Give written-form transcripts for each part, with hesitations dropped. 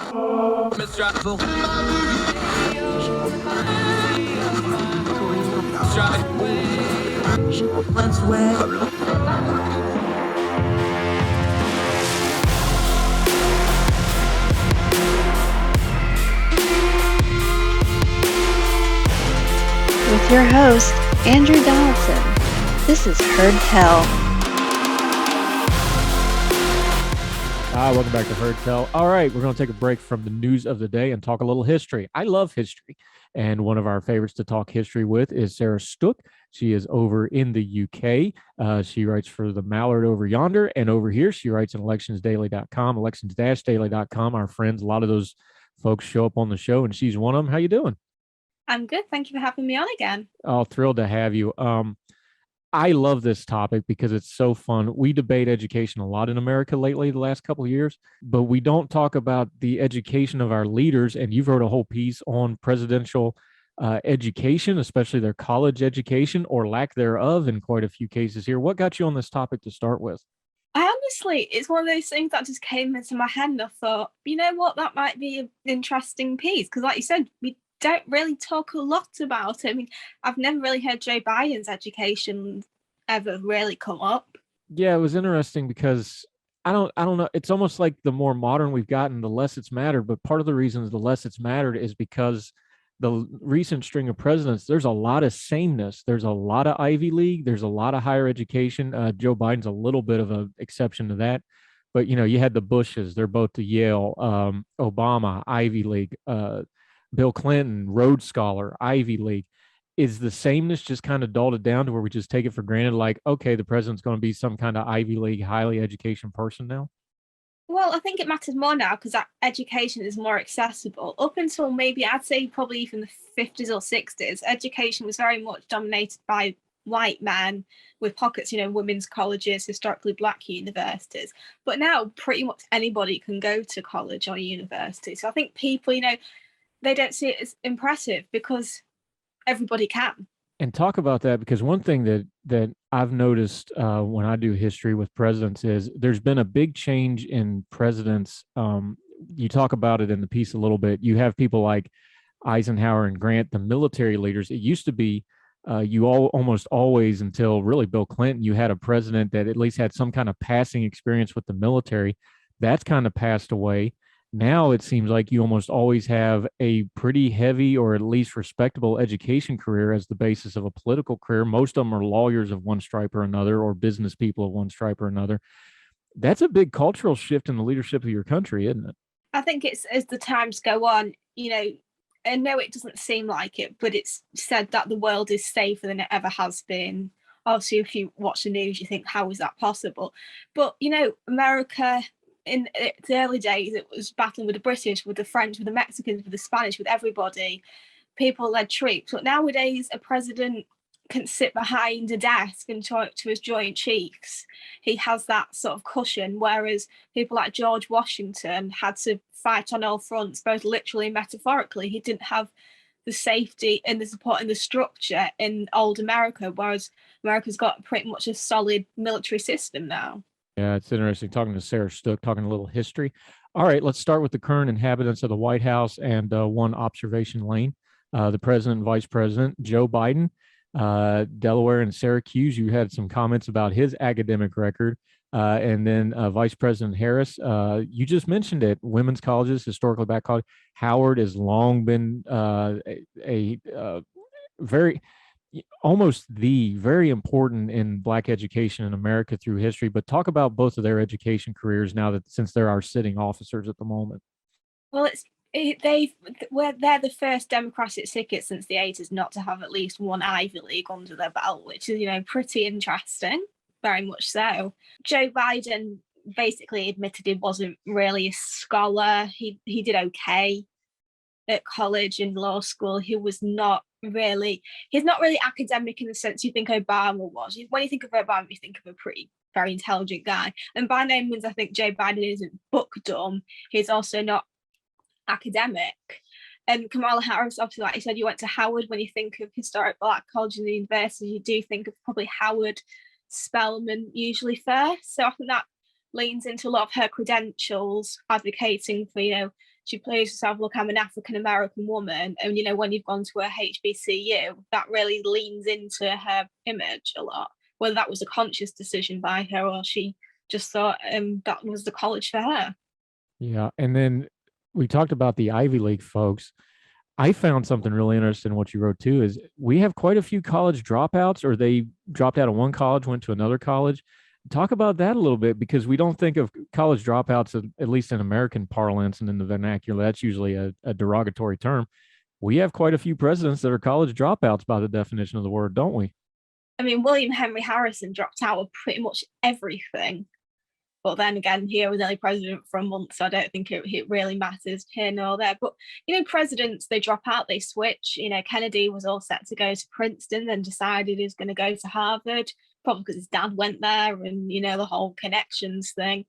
With your host, Andrew Donaldson. This is Heard Tell. Welcome back to Heard Tell. All right, we're going to take a break from the news of the day and talk a little history. I love history, and one of our favorites to talk history with is Sarah Stook. She is over in the UK. She writes for the Mallard over yonder, and over here she writes at electionsdaily.com, elections-daily.com. Our friends, a lot of those folks show up on the show, and she's one of them. How you doing? I'm good. Thank you for having me on again. Oh, thrilled to have you. I love this topic because it's so fun. We debate education a lot in America lately, the last couple of years, but we don't talk about the education of our leaders. And you've wrote a whole piece on presidential education, especially their college education or lack thereof in quite a few cases here. What got you on this topic to start with? It's one of those things that just came into my head and I thought, you know what, that might be an interesting piece. Because like you said, we don't really talk a lot about it. I mean, I've never really heard Joe Biden's education ever really come up. Yeah, it was interesting because I don't know. It's almost like the more modern we've gotten, the less it's mattered. But part of the reasons the less it's mattered is because the recent string of presidents, there's a lot of sameness. There's a lot of Ivy League. There's a lot of higher education. Joe Biden's a little bit of an exception to that. But, you know, you had the Bushes. They're both the Yale, Obama, Ivy League, Bill Clinton, Rhodes Scholar, Ivy League. Is the sameness just kind of dulled it down to where we just take it for granted? Like, okay, the president's going to be some kind of Ivy League, highly educated person now? Well, I think it matters more now because that education is more accessible. Up until maybe, I'd say probably even the 50s or 60s, education was very much dominated by white men with pockets, you know, women's colleges, historically black universities. But now pretty much anybody can go to college or university. So I think people, you know, they don't see it as impressive because everybody can. And talk about that, because one thing that I've noticed when I do history with presidents is there's been a big change in presidents. You talk about it in the piece a little bit. You have people like Eisenhower and Grant, the military leaders. It used to be almost always, until really Bill Clinton, you had a president that at least had some kind of passing experience with the military. That's kind of passed away. Now it seems like you almost always have a pretty heavy or at least respectable education career as the basis of a political career. Most of them are lawyers of one stripe or another, or business people of one stripe or another. That's a big cultural shift in the leadership of your country, isn't it? I think it's, as the times go on, you know, I know it doesn't seem like it, but it's said that the world is safer than it ever has been. Obviously, if you watch the news, you think, how is that possible? But, you know, America, in its early days, it was battling with the British, with the French, with the Mexicans, with the Spanish, with everybody. People led troops. But nowadays, a president can sit behind a desk and talk to his Joint Chiefs. He has that sort of cushion, whereas people like George Washington had to fight on all fronts, both literally and metaphorically. He didn't have the safety and the support and the structure in old America, whereas America's got pretty much a solid military system now. Yeah, it's interesting talking to Sarah Stook, talking a little history. All right, let's start with the current inhabitants of the White House and one observation lane. The president and vice president, Joe Biden, Delaware and Syracuse. You had some comments about his academic record. And then Vice President Harris, you just mentioned it, women's colleges, historically black college. Howard has long been very important in black education in America through history. But talk about both of their education careers now, that since they're our sitting officers at the moment. Well, they're the first Democratic ticket since the 80s not to have at least one Ivy League under their belt, which is, you know, pretty interesting, very much so. Joe Biden basically admitted he wasn't really a scholar. He did okay at college and law school. He's not really academic in the sense you think Obama was. When you think of Obama, you think of a very intelligent guy. And by no means I think Joe Biden isn't book dumb. He's also not academic. And Kamala Harris, obviously, like you said, you went to Howard. When you think of historic black colleges and universities, you do think of probably Howard, Spelman usually first. So I think that leans into a lot of her credentials, advocating for, you know, she plays herself, look, I'm an African American woman, and when you've gone to a HBCU, that really leans into her image a lot. Whether that was a conscious decision by her or she just thought that was the college for her. Yeah, and then we talked about the Ivy League folks. I found something really interesting in what you wrote too, is we have quite a few college dropouts, or they dropped out of one college, went to another college. Talk about that a little bit, because we don't think of college dropouts, at least in American parlance and in the vernacular. That's usually a derogatory term. We have quite a few presidents that are college dropouts by the definition of the word, don't we? I mean, William Henry Harrison dropped out of pretty much everything. But then again, he was only president for a month, so I don't think it really matters here nor there. But, presidents, they drop out, they switch. Kennedy was all set to go to Princeton, then decided he was going to go to Harvard, probably because his dad went there and, the whole connections thing.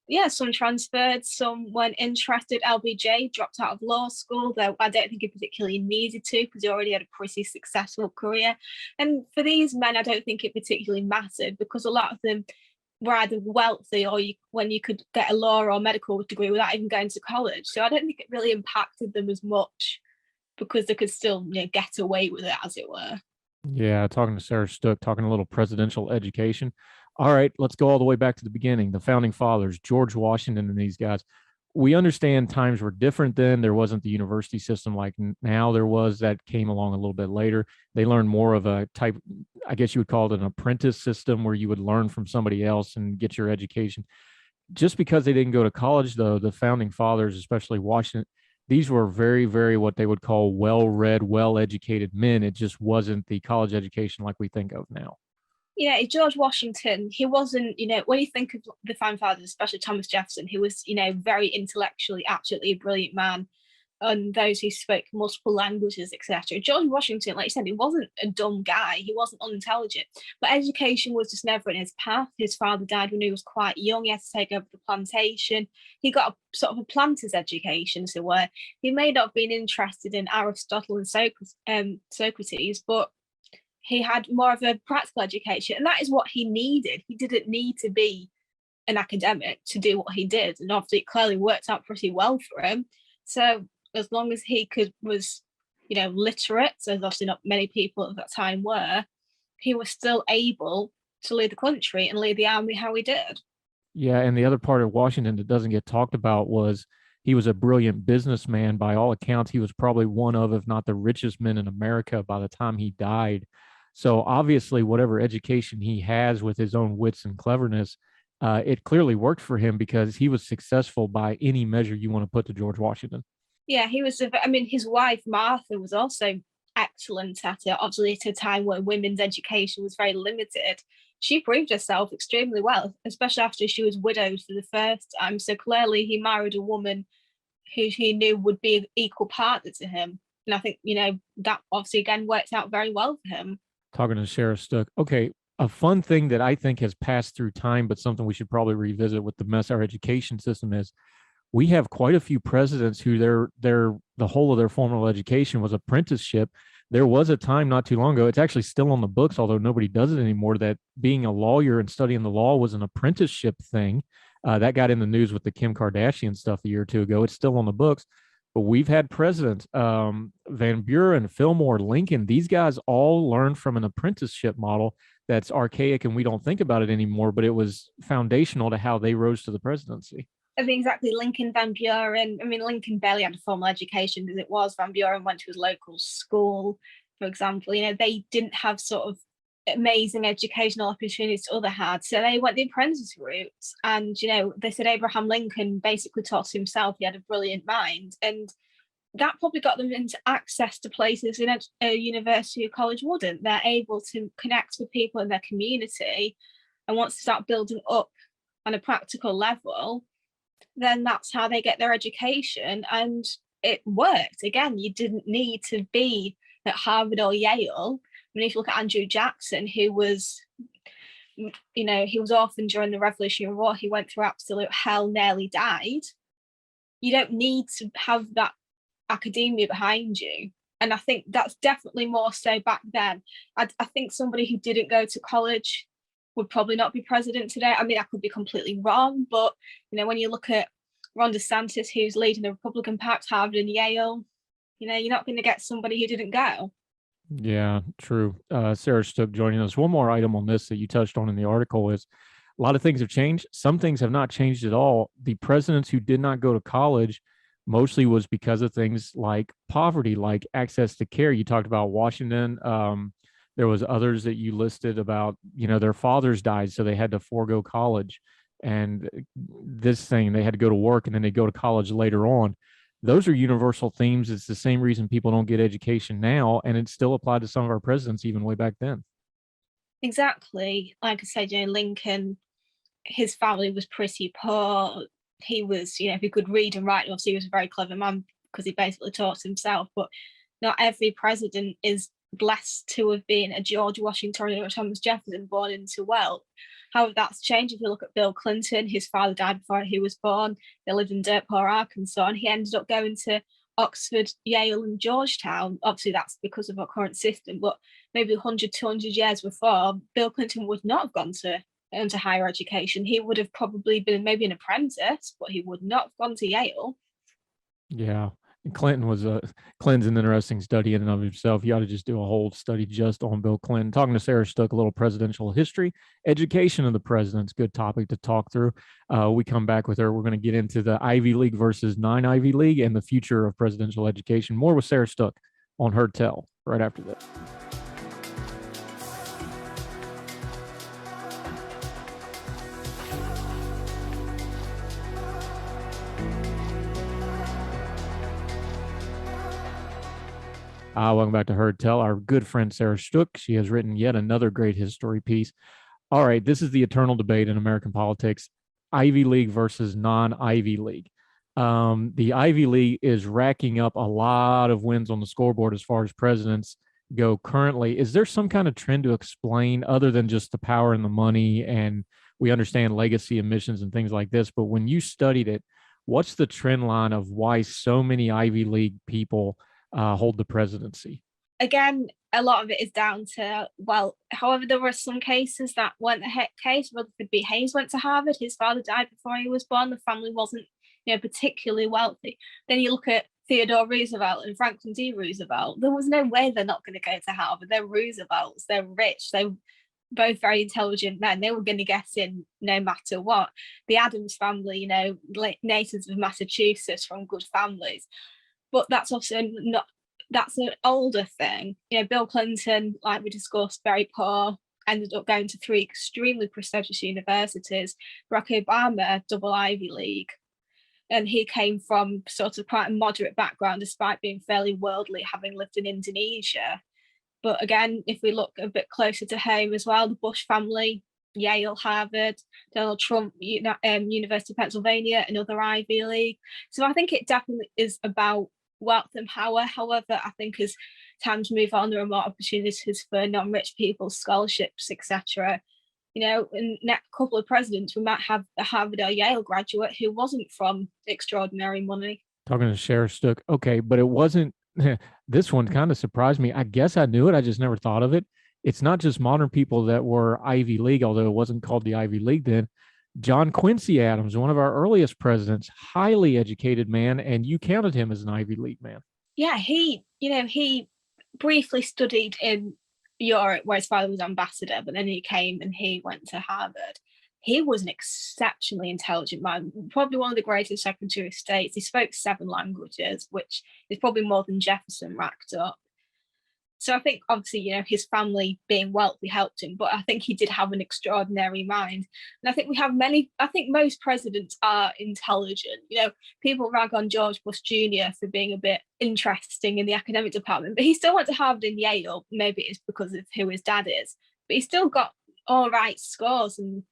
Yeah, some transferred, some weren't interested. LBJ dropped out of law school, though I don't think he particularly needed to, because he already had a pretty successful career. And for these men, I don't think it particularly mattered, because a lot of them were either wealthy or when you could get a law or medical degree without even going to college. So I don't think it really impacted them as much, because they could still get away with it, as it were. Yeah, talking to Sarah Stook, talking a little presidential education. All right, let's go all the way back to the beginning. The founding fathers, George Washington and these guys. We understand times were different then. There wasn't the university system like now there was, that came along a little bit later. They learned more of a type, I guess you would call it an apprentice system, where you would learn from somebody else and get your education. Just because they didn't go to college, though, the founding fathers, especially Washington, these were very, very what they would call well-read, well-educated men. It just wasn't the college education like we think of now. George Washington, he wasn't, when you think of the founding fathers, especially Thomas Jefferson, who was, very intellectually, absolutely a brilliant man, and those who spoke multiple languages, etc. George Washington, like you said, he wasn't a dumb guy. He wasn't unintelligent, but education was just never in his path. His father died when he was quite young. He had to take over the plantation. He got a sort of a planter's education, so where he may not have been interested in Aristotle and Socrates, but he had more of a practical education, and that is what he needed. He didn't need to be an academic to do what he did, and obviously it clearly worked out pretty well for him. So as long as he was, literate, so obviously not many people at that time were, he was still able to lead the country and lead the army how he did. Yeah, and the other part of Washington that doesn't get talked about was he was a brilliant businessman. By all accounts, he was probably one of, if not the richest men in America by the time he died. So obviously, whatever education he has with his own wits and cleverness, it clearly worked for him, because he was successful by any measure you want to put to George Washington. Yeah, he was. His wife Martha was also excellent at it. Obviously, at a time where women's education was very limited, she proved herself extremely well, especially after she was widowed for the first time. So clearly, he married a woman who he knew would be an equal partner to him, and I think that obviously again worked out very well for him. Talking to Sarah Stook. Okay, a fun thing that I think has passed through time, but something we should probably revisit with the mess our education system is, we have quite a few presidents who the whole of their formal education was apprenticeship. There was a time not too long ago, it's actually still on the books, although nobody does it anymore, that being a lawyer and studying the law was an apprenticeship thing. That got in the news with the Kim Kardashian stuff a year or two ago. It's still on the books. But we've had presidents, Van Buren, Fillmore, Lincoln, these guys all learned from an apprenticeship model that's archaic and we don't think about it anymore, but it was foundational to how they rose to the presidency. Exactly. Lincoln, Van Buren. Lincoln barely had a formal education as it was. Van Buren went to his local school, for example. They didn't have sort of amazing educational opportunities to other had, so they went the apprentice route. And they said Abraham Lincoln basically taught himself. He had a brilliant mind, and that probably got them into access to places in a university or college wouldn't. They're able to connect with people in their community, and once they start building up on a practical level, then that's how they get their education, and it worked. Again, you didn't need to be at Harvard or Yale. If you look at Andrew Jackson, who was, he was orphaned during the Revolutionary War. He went through absolute hell, nearly died. You don't need to have that academia behind you. And I think that's definitely more so back then. I think somebody who didn't go to college would probably not be president today. I could be completely wrong, but when you look at Ron DeSantis, who's leading the Republican pact, Harvard and Yale. You're not going to get somebody who didn't go. Yeah, true. Sarah Stook joining us. One more item on this that you touched on in the article is a lot of things have changed. Some things have not changed at all. The presidents who did not go to college mostly was because of things like poverty, like access to care. You talked about Washington. There was others that you listed about, their fathers died, so they had to forego college. And this thing, they had to go to work and then they go to college later on. Those are universal themes. It's the same reason people don't get education now, and it still applied to some of our presidents even way back then. Exactly. Like I said, Lincoln, his family was pretty poor. He was, if he could read and write, obviously he was a very clever man because he basically taught himself, but not every president is blessed to have been a George Washington or a Thomas Jefferson born into wealth. However, that's changed. If you look at Bill Clinton, his father died before he was born. They lived in dirt poor Arkansas, and he ended up going to Oxford, Yale, and Georgetown. Obviously, that's because of our current system, but maybe 100, 200 years before, Bill Clinton would not have gone into higher education. He would have probably been maybe an apprentice, but he would not have gone to Yale. Yeah. Clinton's an interesting study in and of himself. You ought to just do a whole study just on Bill Clinton. Talking to Sarah Stook, a little presidential history, education of the presidents, good topic to talk through. We come back with her. We're going to get into the Ivy League versus non-Ivy League and the future of presidential education. More with Sarah Stook on Heard Tell right after this. Welcome back to Heard Tell. Our good friend Sarah Stook, she has written yet another great history piece. All right, this is the eternal debate in American politics, Ivy League versus non-Ivy League. The Ivy League is racking up a lot of wins on the scoreboard as far as presidents go currently. Is there some kind of trend to explain other than just the power and the money? And we understand legacy emissions and things like this, but when you studied it, what's the trend line of why so many Ivy League people hold the presidency? Again, a lot of it is down to, however, there were some cases that weren't the case. Rutherford B. Hayes went to Harvard. His father died before he was born. The family wasn't, particularly wealthy. Then you look at Theodore Roosevelt and Franklin D. Roosevelt. There was no way they're not going to go to Harvard. They're Roosevelts. They're rich. They're both very intelligent men. They were going to get in no matter what. The Adams family, natives of Massachusetts from good families. But that's also not, that's an older thing. Bill Clinton, like we discussed, very poor, ended up going to 3 extremely prestigious universities. Barack Obama, double Ivy League. And he came from sort of quite a moderate background, despite being fairly worldly, having lived in Indonesia. But again, if we look a bit closer to home as well, the Bush family, Yale, Harvard, Donald Trump, University of Pennsylvania, another Ivy League. So I think it definitely is about wealth and power. However, I think as times move on, there are more opportunities for non-rich people, scholarships, etc. In the next couple of presidents, we might have a Harvard or Yale graduate who wasn't from extraordinary money. Talking to Sarah Stook. Okay, but it wasn't, this one kind of surprised me. I guess I knew it. I just never thought of it. It's not just modern people that were Ivy League, although it wasn't called the Ivy League then. John Quincy Adams, one of our earliest presidents, highly educated man, and you counted him as an Ivy League man. Yeah, he briefly studied in Europe where his father was ambassador, but then he came and he went to Harvard. He was an exceptionally intelligent man, probably one of the greatest Secretary of States. He spoke 7 languages, which is probably more than Jefferson racked up. So I think obviously, his family being wealthy helped him, but I think he did have an extraordinary mind. And I think I think most presidents are intelligent. People rag on George Bush Jr. for being a bit interesting in the academic department, but he still went to Harvard and Yale. Maybe it's because of who his dad is, but he still got all right scores, and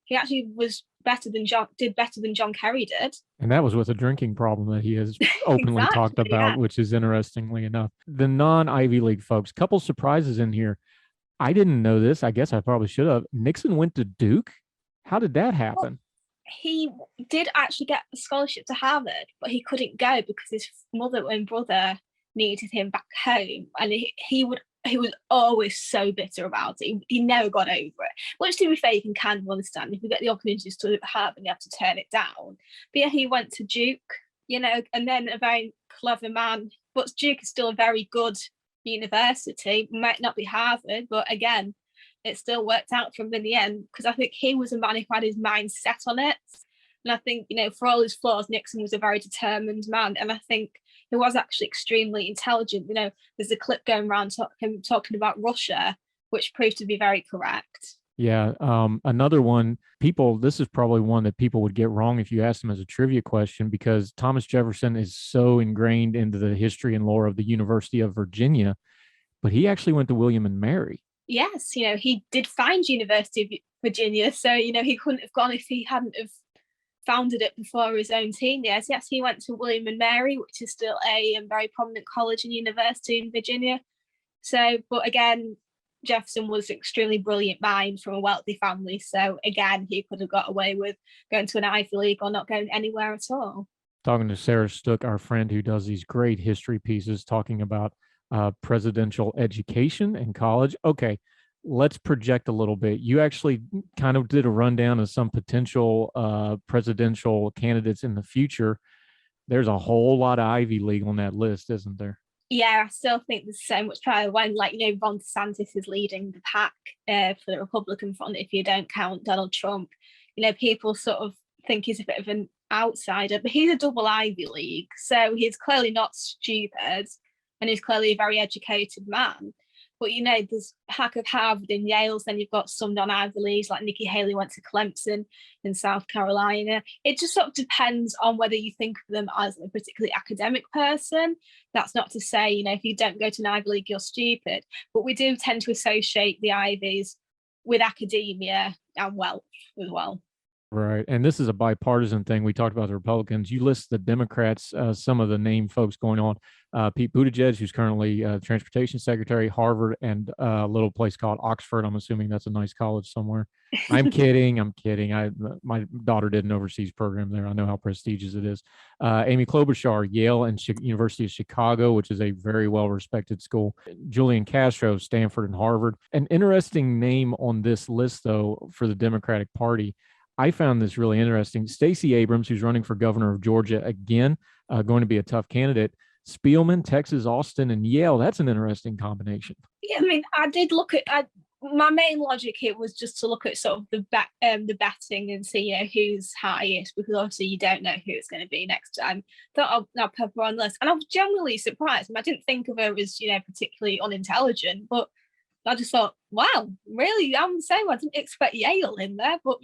he actually was did better than John Kerry did. And that was with a drinking problem that he has openly Exactly, talked about, which is interestingly enough. The non-Ivy League folks, couple surprises in here. I didn't know this. I guess I probably should have. Nixon went to Duke. How did that happen? Well, he did actually get a scholarship to Harvard, but he couldn't go because his mother and brother needed him back home. And he would he was always so bitter about it. He never got over it. Which, to be fair, you can kind of understand. If you get the opportunity to study at Harvard, you have to turn it down. But yeah, he went to Duke, and then a very clever man. But Duke is still a very good university. Might not be Harvard, but again, it still worked out for him in the end, because I think he was a man who had his mind set on it. And I think, for all his flaws, Nixon was a very determined man. And I think he was actually extremely intelligent. There's a clip going around him talking about Russia, which proved to be very correct. Yeah. Another one, this is probably one that people would get wrong if you asked them as a trivia question, because Thomas Jefferson is so ingrained into the history and lore of the University of Virginia, but he actually went to William and Mary. Yes, he did find University of Virginia, so, he couldn't have gone if he hadn't have founded it before his own teen years. Yes, he went to William and Mary, which is still a very prominent college and university in Virginia. So, but again, Jefferson was an extremely brilliant mind from a wealthy family. So again, he could have got away with going to an Ivy League or not going anywhere at all. Talking to Sarah Stook, our friend who does these great history pieces talking about presidential education and college. Okay, let's project a little bit. You actually kind of did a rundown of some potential presidential candidates in the future. There's a whole lot of Ivy League on that list, isn't there? Yeah, I still think there's so much power when, Ron DeSantis is leading the pack for the Republican front, if you don't count Donald Trump. People sort of think he's a bit of an outsider, but he's a double Ivy League. So he's clearly not stupid, and he's clearly a very educated man. But, there's hack of Harvard and Yale's, then you've got some non-Ivy Leagues, like Nikki Haley went to Clemson in South Carolina. It just sort of depends on whether you think of them as a particularly academic person. That's not to say, if you don't go to an Ivy League, you're stupid. But we do tend to associate the Ivies with academia and wealth as well. Right. And this is a bipartisan thing. We talked about the Republicans. You list the Democrats, some of the named folks going on. Pete Buttigieg, who's currently transportation secretary, Harvard, and a little place called Oxford. I'm assuming that's a nice college somewhere. I'm kidding. My daughter did an overseas program there. I know how prestigious it is. Amy Klobuchar, Yale and University of Chicago, which is a very well-respected school. Julian Castro, Stanford and Harvard. An interesting name on this list, though, for the Democratic Party. I found this really interesting. Stacey Abrams, who's running for governor of Georgia again, going to be a tough candidate. Spielman, Texas, Austin, and Yale. That's an interesting combination. Yeah, I did look at. My main logic here was just to look at sort of the betting and see who's highest, because obviously you don't know who it's going to be next time. Thought I'll put her on the list, and I was genuinely surprised. I didn't think of her as particularly unintelligent, but I just thought, wow, really? I'm saying I didn't expect Yale in there, but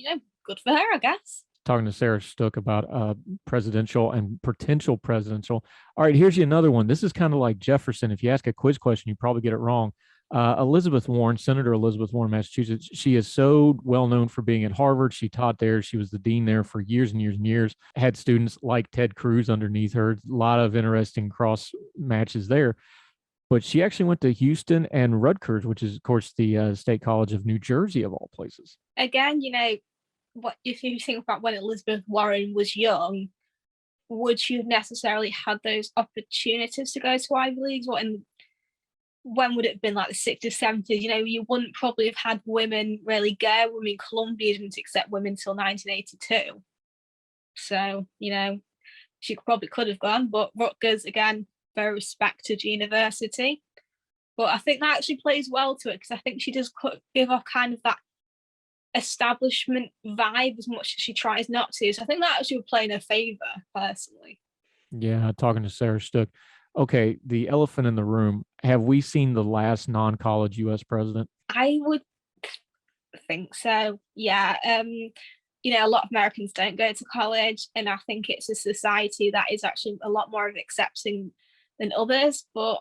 good for her, I guess. Talking to Sarah Stook about presidential and potential presidential. All right, here's another one. This is kind of like Jefferson. If you ask a quiz question, you probably get it wrong. Elizabeth Warren, Senator Elizabeth Warren, Massachusetts. She is so well known for being at Harvard. She taught there. She was the dean there for years and years and years. Had students like Ted Cruz underneath her. A lot of interesting cross matches there. But she actually went to Houston and Rutgers, which is, of course, the State College of New Jersey, of all places. Again, what if you think about when Elizabeth Warren was young, would she have necessarily had those opportunities to go to Ivy Leagues? When would it have been, like the 60s, 70s? You wouldn't probably have had women really go. Columbia didn't accept women until 1982. So, she probably could have gone, but Rutgers, again, very respected university. But I think that actually plays well to it, because I think she does give off kind of that establishment vibe as much as she tries not to. So I think that actually would play in her favor, personally. Yeah, talking to Sarah Stook. Okay, the elephant in the room. Have we seen the last non-college U.S. president? I would think so. Yeah. A lot of Americans don't go to college, and I think it's a society that is actually a lot more of accepting than others. But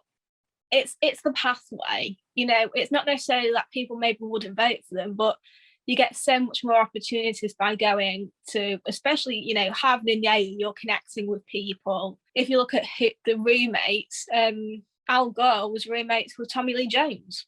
it's the pathway. It's not necessarily that people maybe wouldn't vote for them, but you get so much more opportunities by going to, especially, Harvard and Yale, you're connecting with people. If you look at the roommates, Al Gore was roommates with Tommy Lee Jones.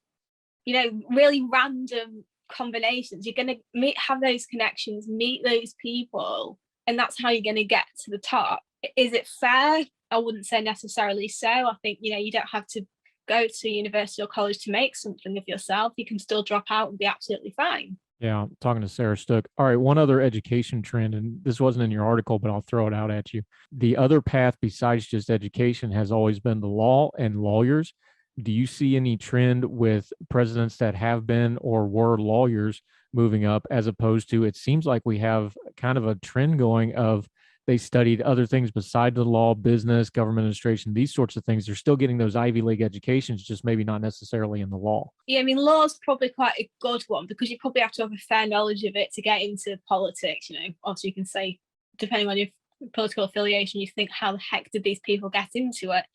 Really random combinations. You're going to have those connections, meet those people, and that's how you're going to get to the top. Is it fair? I wouldn't say necessarily so. I think, you don't have to go to university or college to make something of yourself, you can still drop out and be absolutely fine. Yeah, talking to Sarah Stook. All right, one other education trend, and this wasn't in your article, but I'll throw it out at you. The other path besides just education has always been the law and lawyers. Do you see any trend with presidents that have been or were lawyers moving up, as opposed to, it seems like we have kind of a trend going of they studied other things beside the law, business, government administration, these sorts of things. They're still getting those Ivy League educations, just maybe not necessarily in the law. Yeah, I mean, law's probably quite a good one because you probably have to have a fair knowledge of it to get into politics. You know, obviously you can say, depending on your political affiliation, you think, how the heck did these people get into it?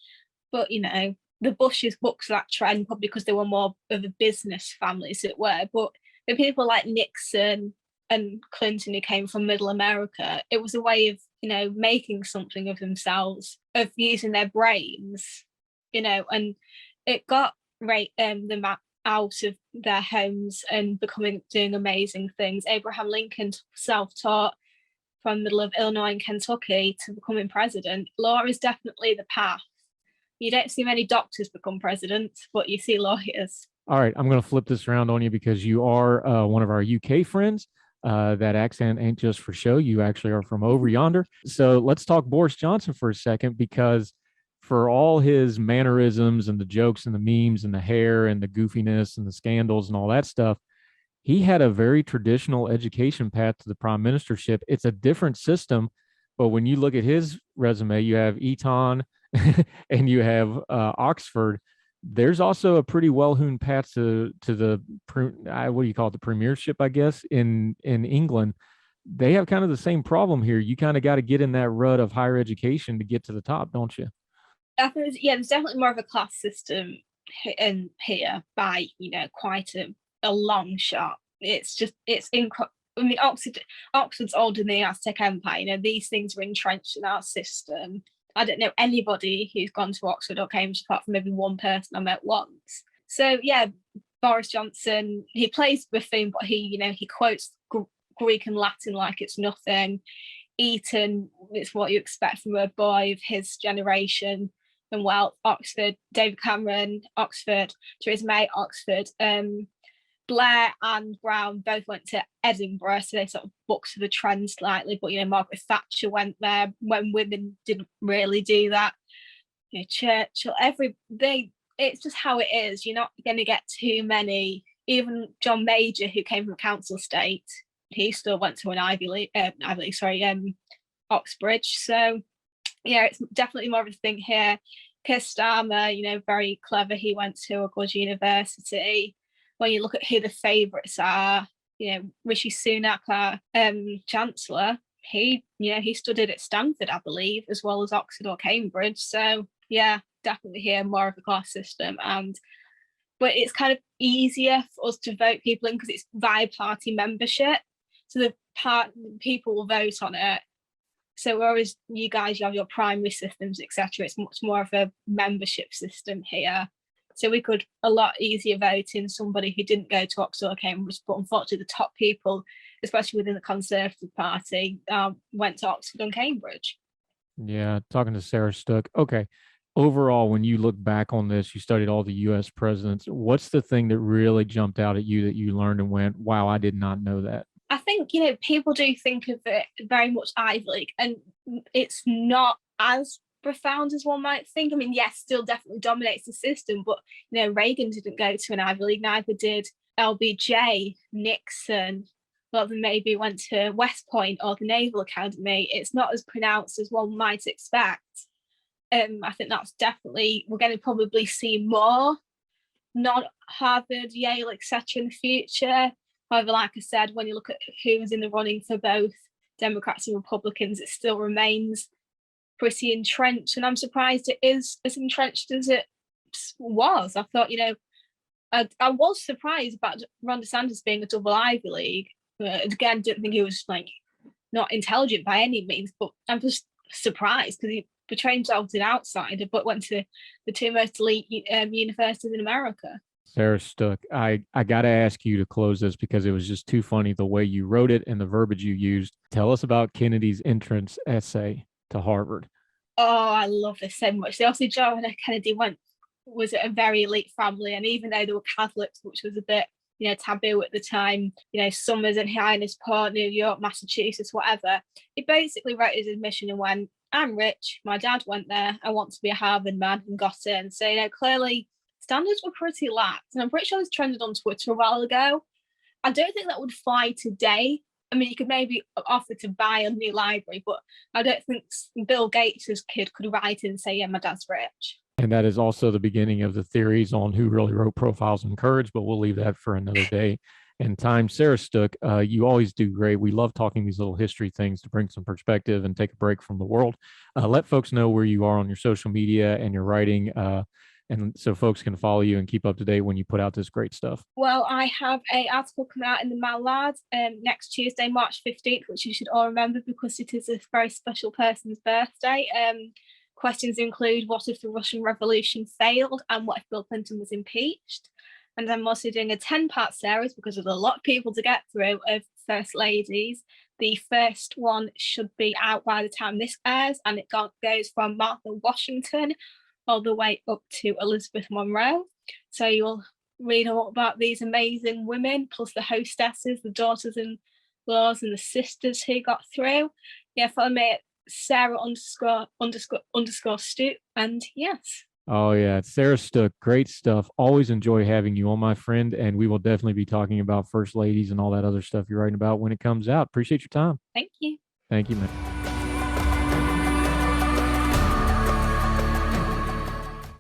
But, you know, the Bushes bucked that trend probably because they were more of a business family, as it were. But the people like Nixon and Clinton, who came from middle America, it was a way of, you know, making something of themselves, of using their brains, you know, and it got them out of their homes and doing amazing things. Abraham Lincoln, self-taught from the middle of Illinois and Kentucky to becoming president. Law is definitely the path. You don't see many doctors become presidents, but you see lawyers. All right, I'm going to flip this around on you because you are one of our UK friends. That accent ain't just for show. You actually are from over yonder. So let's talk Boris Johnson for a second, because for all his mannerisms and the jokes and the memes and the hair and the goofiness and the scandals and all that stuff, he had a very traditional education path to the prime ministership. It's a different system, but when you look at his resume, you have Eton and you have Oxford. There's also a pretty well-hewn path to the what do you call it, the premiership, I guess, in England. They have kind of the same problem here. You kind of got to get in that rut of higher education to get to the top, don't you? I think, yeah, there's definitely more of a class system in here by, you know, quite a long shot. It's incredible. I mean, Oxford's older than the Aztec Empire. You know, these things are entrenched in our system. I don't know anybody who's gone to Oxford or Cambridge apart from maybe one person I met once. So yeah, Boris Johnson, he plays buffoon, but he quotes Greek and Latin like it's nothing. Eton, it's what you expect from a boy of his generation. And well, Oxford, David Cameron, Oxford, Theresa May, Oxford, Blair and Brown both went to Edinburgh, so they sort of bucked the trend slightly. But, you know, Margaret Thatcher went there when women didn't really do that. You know, Churchill, it's just how it is. You're not going to get too many. Even John Major, who came from Council State, he still went to an Oxbridge. So, yeah, it's definitely more of a thing here. Keir Starmer, you know, very clever. He went to a good university. When you look at who the favourites are, you know, Rishi Sunak, our Chancellor, he studied at Stanford, I believe, as well as Oxford or Cambridge. So yeah, definitely here more of a class system, but it's kind of easier for us to vote people in because it's via party membership. So the people will vote on it. So whereas you guys, you have your primary systems, etc., it's much more of a membership system here. So we could a lot easier vote in somebody who didn't go to Oxford or Cambridge, but unfortunately the top people, especially within the Conservative Party, went to Oxford and Cambridge. Yeah, talking to Sarah Stook. Okay. Overall, when you look back on this, you studied all the U.S. presidents. What's the thing that really jumped out at you that you learned and went, wow, I did not know that? I think, you know, people do think of it very much Ivy League, and it's not as profound as one might think. I mean, yes, still definitely dominates the system, but, you know, Reagan didn't go to an Ivy League, neither did LBJ, Nixon. A lot of them maybe went to West Point or the Naval Academy. It's not as pronounced as one might expect. I think that's definitely, we're going to probably see more non-Harvard, Yale, etc. in the future. However, like I said, when you look at who was in the running for both Democrats and Republicans, it still remains pretty entrenched, and I'm surprised it is as entrenched as it was. I thought, you know, I was surprised about Ron DeSantis being a double Ivy League. Again, didn't think he was like not intelligent by any means, but I'm just surprised because he portrayed himself as an outsider, but went to the two most elite universities in America. Sarah Stook, I got to ask you to close this because it was just too funny the way you wrote it and the verbiage you used. Tell us about Kennedy's entrance essay to Harvard. Oh, I love this so much. They also, John F. Kennedy went was a very elite family, and even though they were Catholics, which was a bit, taboo at the time, Summers and Hyannis Port, New York, Massachusetts, whatever, he basically wrote his admission and went, I'm rich, my dad went there, I want to be a Harvard man, and got in. So, clearly standards were pretty lax, and I'm pretty sure this trended on Twitter a while ago. I don't think that would fly today. I mean, you could maybe offer to buy a new library, but I don't think Bill Gates' kid could write and say, yeah, my dad's rich. And that is also the beginning of the theories on who really wrote Profiles in Courage, but we'll leave that for another day and time. Sarah Stook, you always do great. We love talking these little history things to bring some perspective and take a break from the world. Let folks know where you are on your social media and your writing, and so folks can follow you and keep up to date when you put out this great stuff. Well, I have an article coming out in the Mallard next Tuesday, March 15th, which you should all remember because it is a very special person's birthday. Questions include, what if the Russian Revolution failed, and what if Bill Clinton was impeached? And I'm also doing a 10-part series because there's a lot of people to get through of First Ladies. The first one should be out by the time this airs, and it goes from Martha Washington all the way up to Elizabeth Monroe. So you'll read all about these amazing women, plus the hostesses, the daughters-in-laws, and the sisters who got through. Yeah, follow me at Sarah _ Stook, and yes. Oh yeah, Sarah Stook, great stuff. Always enjoy having you on, my friend, and we will definitely be talking about First Ladies and all that other stuff you're writing about when it comes out. Appreciate your time. Thank you. Thank you, man.